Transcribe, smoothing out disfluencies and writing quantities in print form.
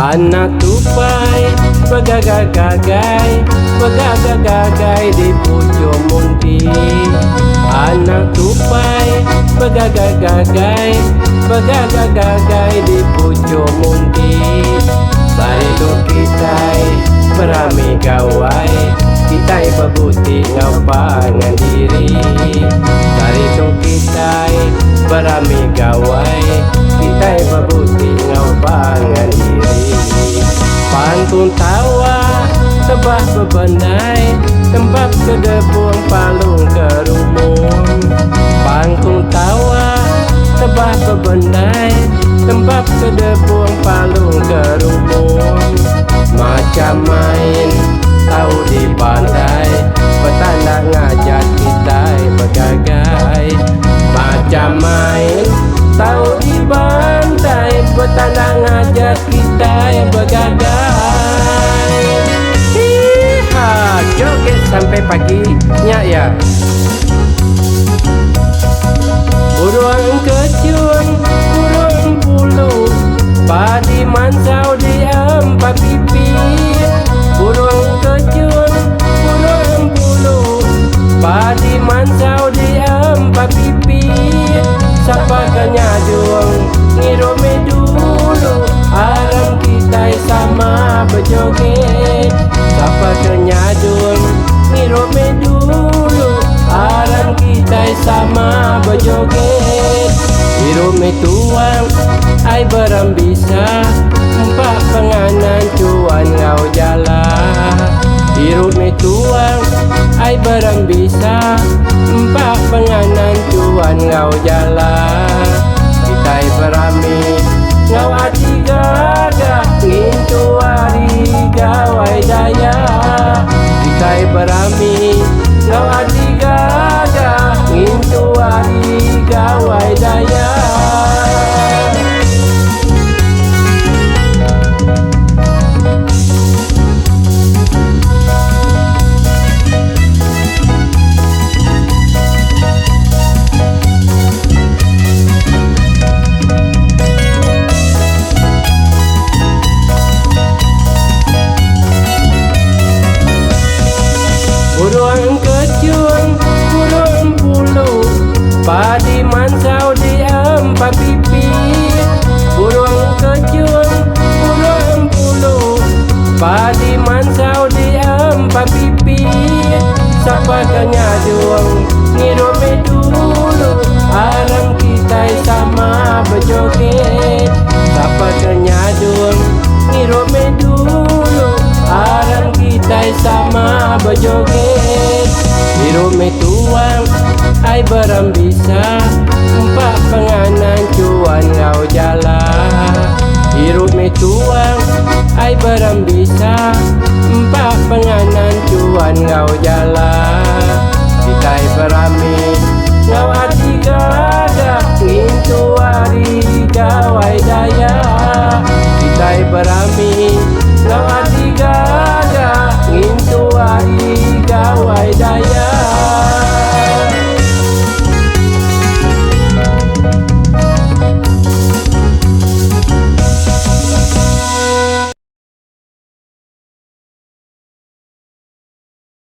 Anak tupai begagagagai di pucuk munti. Anak tupai begagagagai di pucuk munti. Barido kita berami gawai, kita bebuti ngapangan diri. Barido kita berami gawai, kita bebuti ngapangan diri. Pantun tawa tebah bebandai, tembak kedepuang palung kerumun. Pantun tawa tebah bebandai, tembak kedepuang palung kerumun. Macam main tahu di pantai, petanda ngajak kita begagai. Macam main tahu di pantai, petanda ngajak kita begagai. Hiha, joget sampai paginya ya. Burung kecun, burung bulu, padi mansau di empat pipi. Burung kecun, burung bulu, padi mansau di empat pipi. Sapa kanyadung ngirome dulu, alam kita sama berjoget. Sapa kanyadung ngirome dulu, alam kita sama berjoget. Ngirome tuang ai berambisa, empat penganan cuan ngau jala. Ngirome tuang ai berambisa, empat penganan cuan ngau jala. Kita berami ngau ati gaga, ngintu hari gawai daya. Kita berami ngau ati gaga, ngintu hari gawai daya. Burung kecun, burung bulu, padi mansau di empat pipi. Burung kecun, burung bulu, padi mansau di empat pipi. Sapa kanyadung ngirome dulu, alam kita sama berjoget. Sapa kanyadung ngirome dulu, alam kita sama berjoget. Ngirome tuang ai berambisa, empat penganan cuan ngau jala. Ngirome tuang ai berambisa, empat penganan cuan ngau jala. Kita berami ngau